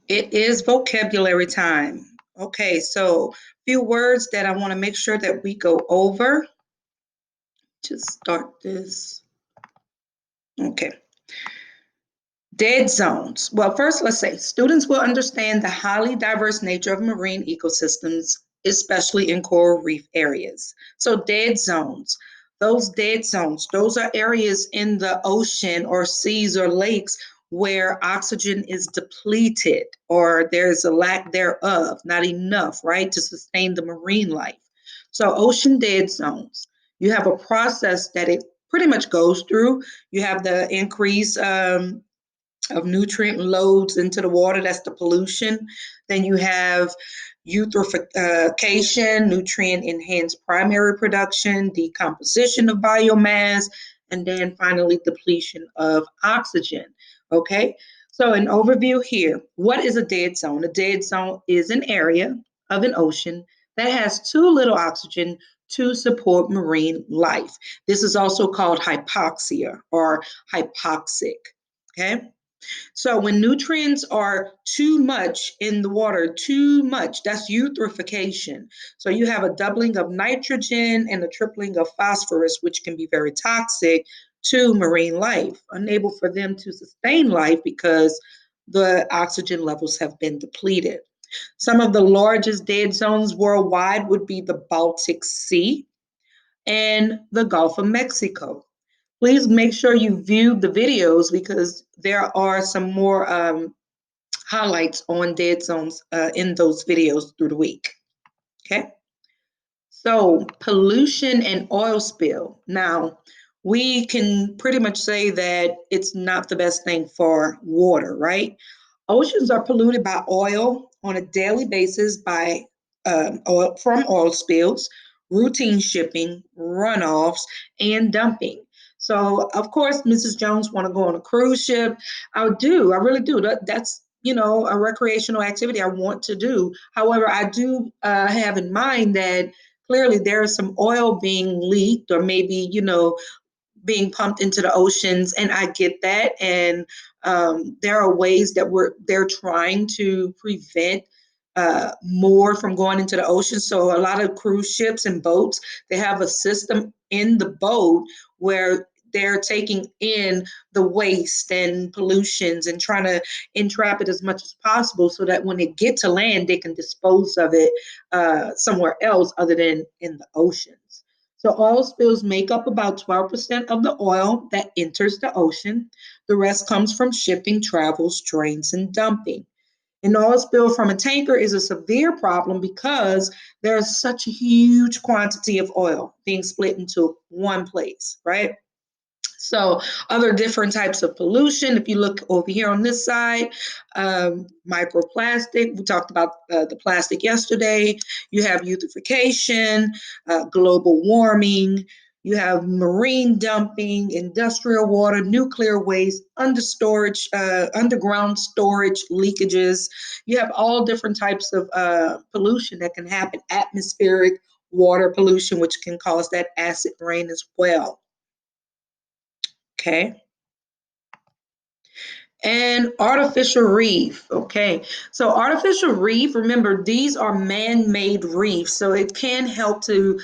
It is vocabulary time. Okay, so few words that I want to make sure that we go over. Just start this. Okay. Dead zones. Well, first, let's say students will understand the highly diverse nature of marine ecosystems, especially in coral reef areas. So, dead zones. Those dead zones, those are areas in the ocean or seas or lakes where oxygen is depleted or there's a lack thereof, not enough, right, to sustain the marine life. So, ocean dead zones. You have a process that it pretty much goes through. You have the increase of nutrient loads into the water. That's the pollution. Then you have eutrophication, nutrient enhanced primary production, decomposition of biomass, and then finally depletion of oxygen. Okay, so an overview here. What is a dead zone? A dead zone is an area of an ocean that has too little oxygen to support marine life. This is also called hypoxia or hypoxic. Okay. So when nutrients are too much in the water, too much, that's eutrophication. So you have a doubling of nitrogen and a tripling of phosphorus, which can be very toxic to marine life, unable for them to sustain life because the oxygen levels have been depleted. Some of the largest dead zones worldwide would be the Baltic Sea and the Gulf of Mexico. Please make sure you view the videos because there are some more highlights on dead zones in those videos through the week. Okay. So, pollution and oil spill. Now, we can pretty much say that it's not the best thing for water, right? Oceans are polluted by oil on a daily basis by oil from oil spills, routine shipping, runoffs, and dumping. So, of course, Mrs. Jones want to go on a cruise ship. I do. I really do. That's a recreational activity I want to do. However, I do have in mind that clearly there is some oil being leaked or maybe being pumped into the oceans, and I get that. And there are ways that they're trying to prevent more from going into the ocean. So a lot of cruise ships and boats, they have a system in the boat where they're taking in the waste and pollutions and trying to entrap it as much as possible so that when they get to land, they can dispose of it somewhere else other than in the oceans. So oil spills make up about 12% of the oil that enters the ocean. The rest comes from shipping, travels, drains, and dumping. An oil spill from a tanker is a severe problem because there's such a huge quantity of oil being split into one place, right? So, other different types of pollution. If you look over here on this side, microplastic. We talked about the plastic yesterday. You have eutrophication, global warming. You have marine dumping, industrial water, nuclear waste, underground storage leakages. You have all different types of pollution that can happen. Atmospheric water pollution, which can cause that acid rain as well. Okay. And artificial reef. Okay. So, artificial reef, remember, these are man made reefs. So, it can help to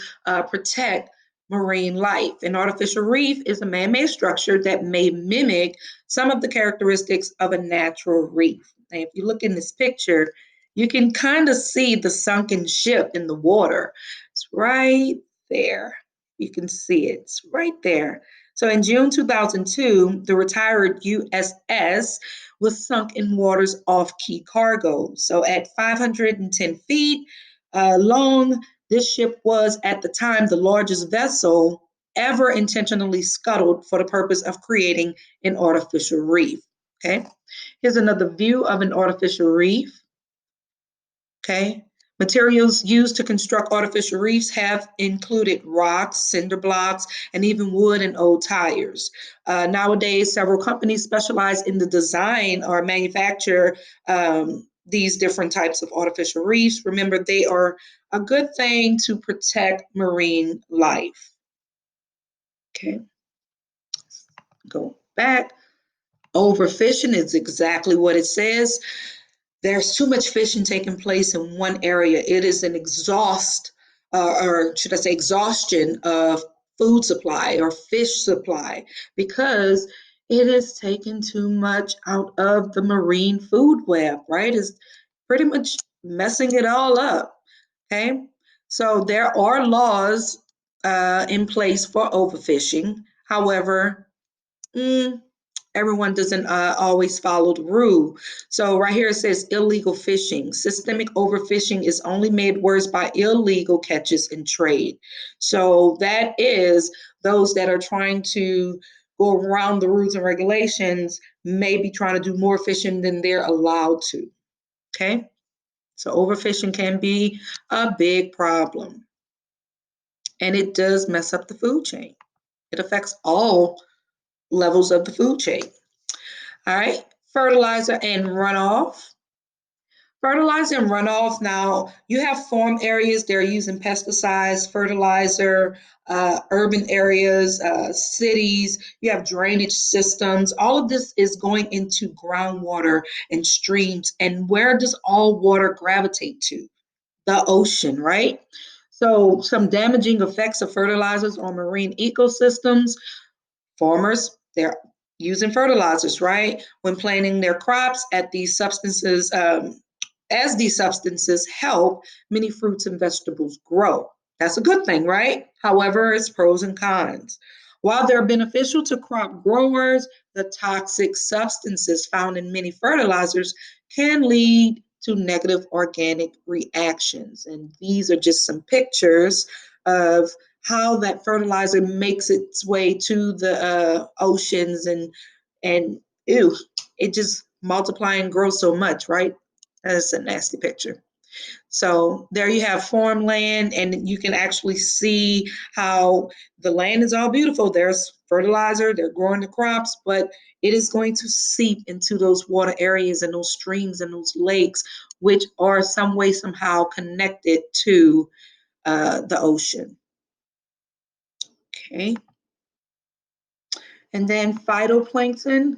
protect marine life. An artificial reef is a man made structure that may mimic some of the characteristics of a natural reef. Now, if you look in this picture, you can kind of see the sunken ship in the water. It's right there. You can see it. It's right there. So in June 2002, the retired USS was sunk in waters off Key Cargo. So at 510 feet long, this ship was at the time the largest vessel ever intentionally scuttled for the purpose of creating an artificial reef. Okay, here's another view of an artificial reef. Okay. Materials used to construct artificial reefs have included rocks, cinder blocks, and even wood and old tires. Nowadays, several companies specialize in the design or manufacture these different types of artificial reefs. Remember, they are a good thing to protect marine life. Okay, go back. Overfishing is exactly what it says. there's too much fishing taking place in one area. It is an or should I say exhaustion of food supply or fish supply because it is taking too much out of the marine food web, right? It's pretty much messing it all up. Okay, so there are laws in place for overfishing. However, everyone doesn't always follow the rule. So right here it says illegal fishing. Systemic overfishing is only made worse by illegal catches and trade. So that is those that are trying to go around the rules and regulations, maybe trying to do more fishing than they're allowed to. Okay, so overfishing can be a big problem, and it does mess up the food chain. It affects all levels of the food chain. All right, fertilizer and runoff. Fertilizer and runoff. Now, you have farm areas, they're using pesticides, fertilizer, urban areas, cities, you have drainage systems. All of this is going into groundwater and streams. And where does all water gravitate to? The ocean, right? So, some damaging effects of fertilizers on marine ecosystems. Farmers, they're using fertilizers, right? When planting their crops at these substances, as these substances help many fruits and vegetables grow. That's a good thing, right? However, it's pros and cons. While they're beneficial to crop growers, the toxic substances found in many fertilizers can lead to negative organic reactions. And these are just some pictures of how that fertilizer makes its way to the oceans and ew, it just multiply and grow so much, right? That's a nasty picture. So there you have farmland, and you can actually see how the land is all beautiful. There's fertilizer, they're growing the crops, but it is going to seep into those water areas and those streams and those lakes, which are some way, somehow connected to the ocean. Okay. And then phytoplankton.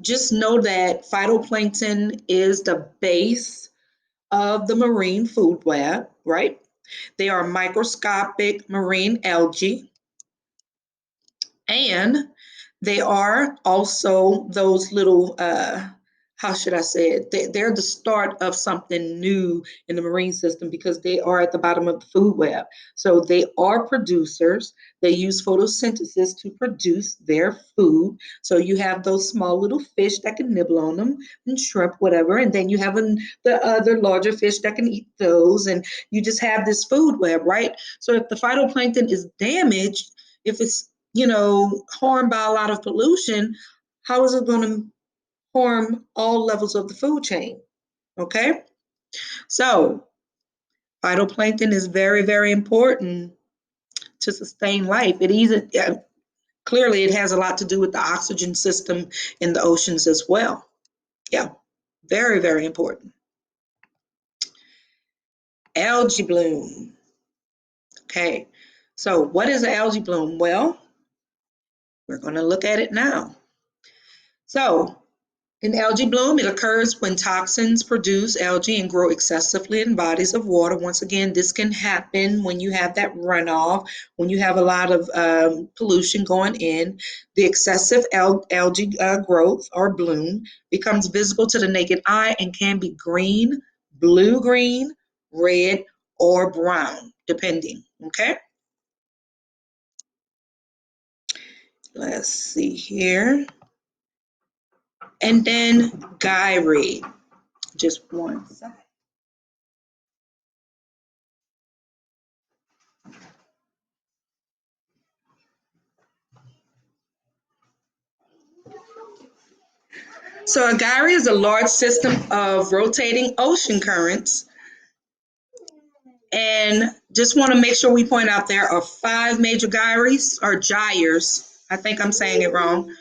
Just know that phytoplankton is the base of the marine food web, right? They are microscopic marine algae, and they are also those little, how should I say it? They're the start of something new in the marine system because they are at the bottom of the food web. So they are producers. They use photosynthesis to produce their food. So you have those small little fish that can nibble on them and shrimp, whatever. And then you have the other larger fish that can eat those. And you just have this food web, right? So if the phytoplankton is damaged, if it's harmed by a lot of pollution, how is it going to harm all levels of the food chain? Okay, so phytoplankton is very, very important to sustain life. Clearly it has a lot to do with the oxygen system in the oceans as well. Yeah, very, very important. Algae bloom. Okay, so what is an algae bloom? Well, we're going to look at it now. So in algae bloom, it occurs when toxins produce algae and grow excessively in bodies of water. Once again, this can happen when you have that runoff, when you have a lot of pollution going in. The excessive algae growth or bloom becomes visible to the naked eye and can be green, blue-green, red, or brown, depending. Okay? Let's see here. And then gyre. Just one second. So a gyre is a large system of rotating ocean currents. And just want to make sure we point out there are 5 major gyres or gyres. I think I'm saying it wrong.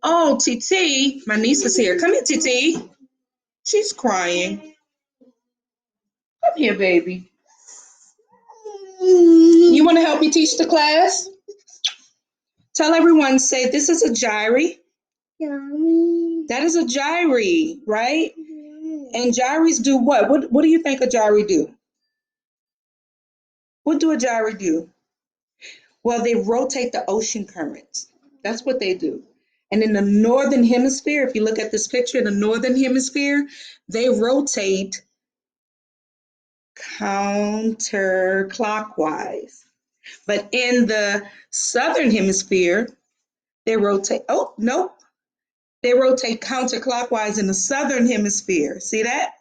Oh, TT, my niece is here. Come here, TT. She's crying. Come here, baby. You want to help me teach the class? Tell everyone, say this is a gyre. That is a gyre, right? And gyres do what? What do you think a gyre do? What do a gyre do? Well, they rotate the ocean currents. That's what they do. And in the northern hemisphere, if you look at this picture, in the northern hemisphere, they rotate counterclockwise. But in the southern hemisphere, they rotate, oh, nope, they rotate counterclockwise in the southern hemisphere. See that?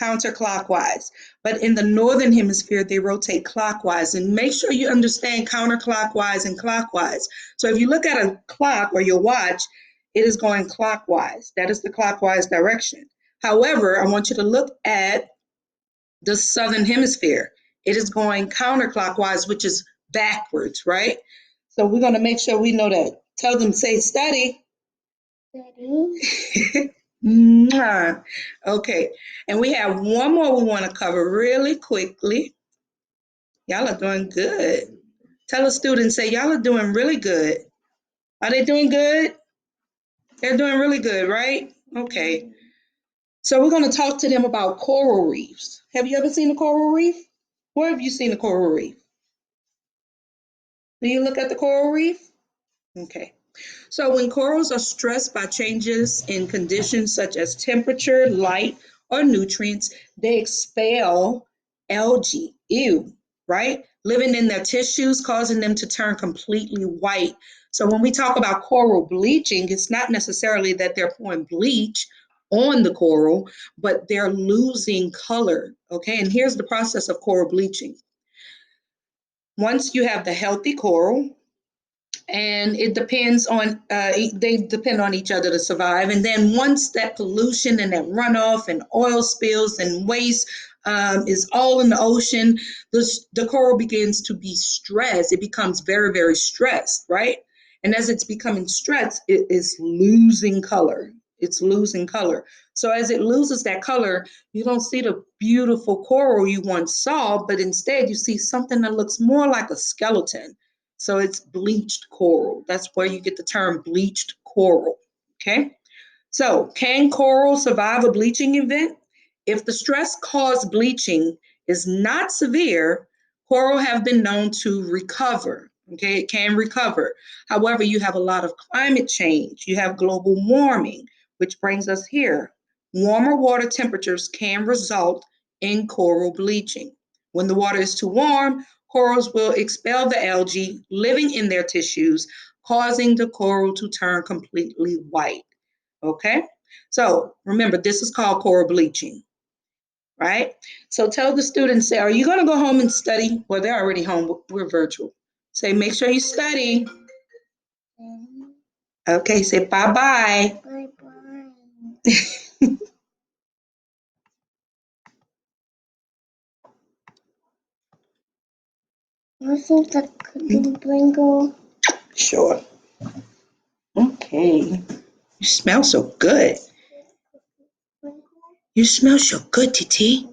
Counterclockwise. But in the northern hemisphere, they rotate clockwise. And make sure you understand counterclockwise and clockwise. So if you look at a clock or your watch, it is going clockwise. That is the clockwise direction. However, I want you to look at the southern hemisphere. It is going counterclockwise, which is backwards, right? So we're going to make sure we know that. Tell them, say, study. Study. Okay, and we have one more we want to cover really quickly. Y'all are doing good. Tell a student, say, y'all are doing really good. Are they doing good? They're doing really good, right? Okay. So we're going to talk to them about coral reefs. Have you ever seen a coral reef? Where have you seen a coral reef? Do you look at the coral reef? Okay. So when corals are stressed by changes in conditions such as temperature, light, or nutrients, they expel algae, right? Living in their tissues, causing them to turn completely white. So when we talk about coral bleaching, it's not necessarily that they're pouring bleach on the coral, but they're losing color, okay? And here's the process of coral bleaching. Once you have the healthy coral, and it depends on they depend on each other to survive. And then once that pollution and that runoff and oil spills and waste is all in the ocean, the coral begins to be stressed. It becomes very, very stressed, right? And as it's becoming stressed, it is losing color. It's losing color. So as it loses that color, you don't see the beautiful coral you once saw, but instead you see something that looks more like a skeleton. So it's bleached coral. That's where you get the term bleached coral. Okay. So can coral survive a bleaching event? If the stress caused bleaching is not severe, coral have been known to recover. Okay, it can recover. However, you have a lot of climate change. You have global warming, which brings us here. Warmer water temperatures can result in coral bleaching. When the water is too warm, corals will expel the algae living in their tissues, causing the coral to turn completely white. Okay? So remember, this is called coral bleaching, right? So tell the students, say, are you going to go home and study? Well, they're already home. We're virtual. Say, make sure you study. Okay, say bye-bye. Bye-bye. You think that could bring. Sure. Okay. You smell so good. You smell so good, Titi.